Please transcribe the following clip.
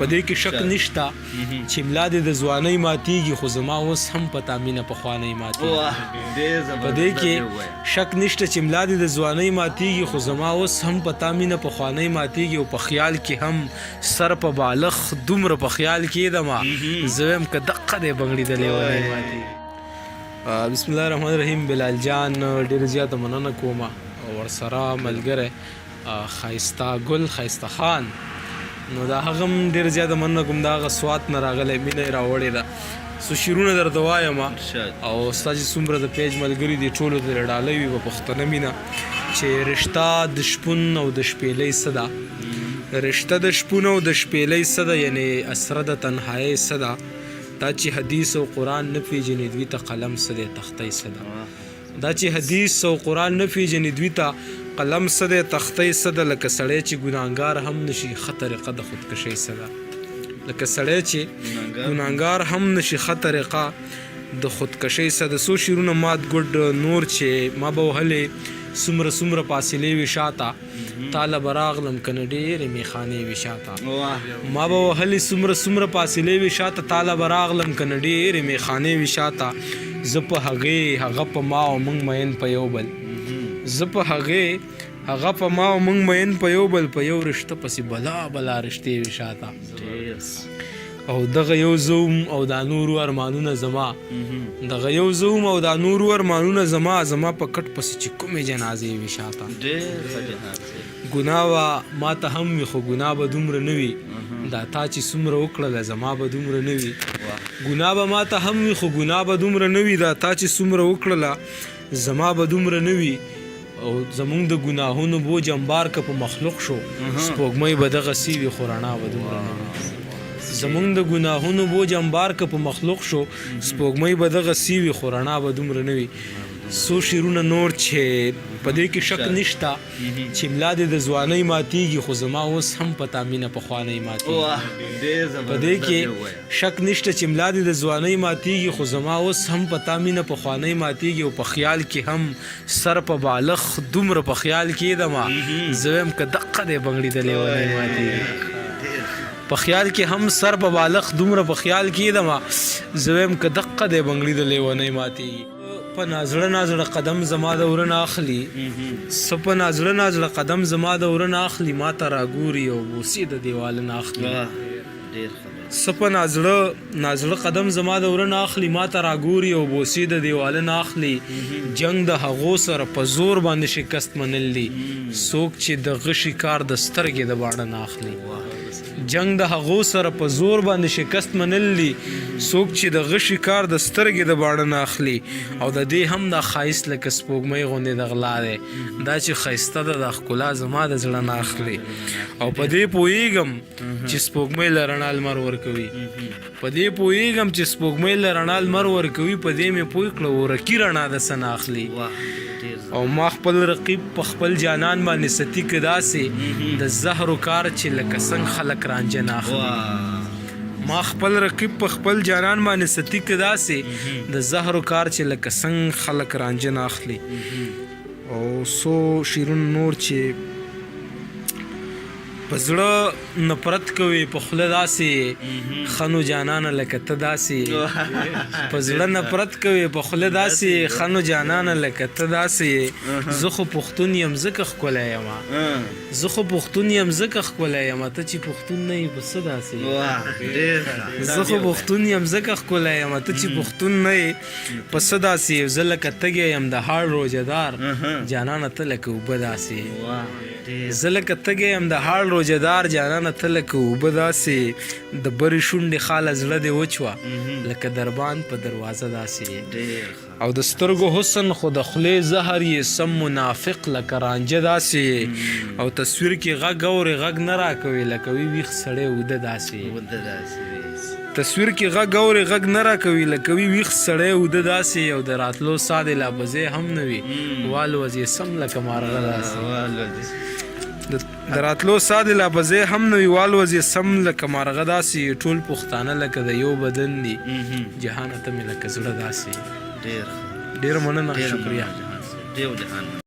په دې کې شک نشته چې ملا دې د ځوانۍ ماتېږي خو زما اوس هم په تا مینه پخوانۍ ماتېږي په دې کې شک نشته چې ملا دې د ځوانۍ ماتېږي خو زما اوس هم په تا مینه پخوانۍ ماتېږي او په خیال کې هم سر په بالغ دومره په خیال کې یدمه زه وایم که دقه دی بنګړي د لیونۍ ماتېږي. بسم الله الرحمن الرحیم. بلال جان ډېره زیاته مننه کومه او ورسره ملګری ښایسته ګل ښایسته خان، نو دا هغه هم ډېره زیاته مننه کوم د هغه سوات نه راغلی مینه یې راوړې ده. څو شعرونه درته وایم او ستا چې څومره د پیج ملګري دي ټولو ته ډالۍ وي په پښتنه مینه چې رشته د شپون او د شپېلۍ څه ده، رشته د شپون او د شپېلۍ څه ده، یعنې اسره د تنهایۍ څه ده، دا چې حدیث او قرآن نه پېژني دوی ته قلم څه دی تختۍ څه ده، دا چې حدیث او قرآن نه پېژني دوی ته قلم څه دی تختۍ څه ده، لکه سړی چې ګناهګار هم نشي ښه طریقه د خودکشۍ څه ده، لکه سړی چې ګناهګار هم نشي ښه طریقه د خودکشۍ څه ده. څو شعرونه مات ګډ نور چې ما به وهلې څومره فاصلې وي شاته تاله به راغلم که نه ډېرې میخانې وي شاته، ما به وهلې څومره فاصلې وي شاته تاله به راغلم که نه ډېرې میخانې وي شاته، زه په هغې هغه په ما او موږ مین په یو بل، زه په هغې هغه په ما او موږ مین په یو بل، په یو رشته پسې بلا رشتې وي شاته، او دغه یو زوم او دا نورو ارمانونه زما، دغه یو زوم او دا نورو ارمانونه زما په کټ پسې چې کومې جنازې وي شاته، ګناه وه ما ته هم وي خو ګناه به دومره نه وي، دا تا چې څومره وکړله زما به دومره نه وي، ګناه به ما ته هم وي خو ګناه به دومره نه وي، دا تا چې څومره وکړله زما به دومره نه وي، او زمونږ د ګناهونو بوج امبار که په مخلوق شو سپوږمۍ به دغسې وي خو رڼا به دومره نه وي، زمونږ د ګناهونو بوج امبار که په مخلوق شو سپوږمۍ به دغسې وي خو رڼا به دومره نه وي. څو شعرونه نور چې په دې کې شک نشته چې ملا دې د ځوانۍ ماتېږي خو زما اوس هم په تا مینه پخوانۍ ماتېږي، په دې کې شک نشته چې ملا دې د ځوانۍ ماتېږي خو زما اوس هم په تا مینه پخوانۍ ماتېږي، او په خیال کې هم سر په بالغ دومره په خیال کې یدمه زه وایم که دقه دی بنګړي د لیونۍ ماتېږي، په خیال کې هم سر په بالغ دومره په خیال کې یدمه زه وایم که دقه دی بنګړي د لیونۍ ماتېږي. په نازړه قدم زما د وره نه اخلي، څه په نازړه قدم زما د وره نه اخلي، ما ته راګوري او بوسې د دیواله نه اخلي، څه په نازړه قدم زما د وره نه اخلي، ما ته راګوري او بوسې د دیواله نه اخلي، جنگ د هغو سره په زور باندې شکست منل دي، څوک چې د غشي کار د سترګې د باڼه نه اخلي، جنگ د هغو سره په زور باندې شکست منل دي، څوک چې د غشي کار د سترګې د باڼه نه اخلي، او د دې هم دا ښایست لکه سپوږمۍ غوندې د غلا دی، دا چې ښایسته ده دا ښکلا زما د زړه نه اخلي، او په دې پوهېږم چې سپوږمۍ له رڼا لمر ورکوي، په دې پوهېږم چې سپوږمۍ له رڼا لمر ورکوي، په دې مې پوه کړه ورکي رڼا د څه نه اخلي، او ما خپل رقیب په خپل جانان باندې ستی که داسې د زهرو کار چې لکه څنګه خلک رانجه نه اخلي، ما خپل رقیب په خپل جانان باندې ستی که داسې د زهرو کار چې لکه څنګه خلک رانجه نه اخلي. او څو شعرونه نور چې په زړه نفرت کوي په خوله داسې ښه نو جانانه لکه ته داسې، په زړه نفرت کوي په خوله داسې ښه نو جانانه لکه ته داسې، زه خو پښتون یم ځکه ښکلی یم، زه خو پښتون یم ځکه ښکلی یم، ته چې پښتون نه یې په څه داسې، زه خو پښتون یم ځکه ښکلی یم، ته چې پښتون نه یې په څه داسې، زه لکه تږی یم د هاړ روژهدار جانانه ته لکه اوبه داسې، زه لکه تږی یم د هاړ روژهدار جانانه ته لکه اوبه داسې، د برې شونډې خاله زړه دې وچ وه لکه دربان په دروازه داسې، او د سترګو حسن خو د خولې زهر یې سم منافق لکه رانجه داسې، او تصویر کې غږ اورې غږ نه راکوي لکه وي ویښ سړی اوده داسې، تصویر کې غږ اورې غږ نه راکوي لکه وي ویښ سړی اوده داسې، او د راتلو ساه دې لا بځې هم نه وي والوځې سم لکه مارغه داسې، د راتلو ساه دې لا بځې هم نه وي والوځې سم لکه مارغه داسې، ټول پښتانه لکه د یو بدن دي جهانه ته مې لکه زړه داسې. ډېره مننه، شکریه.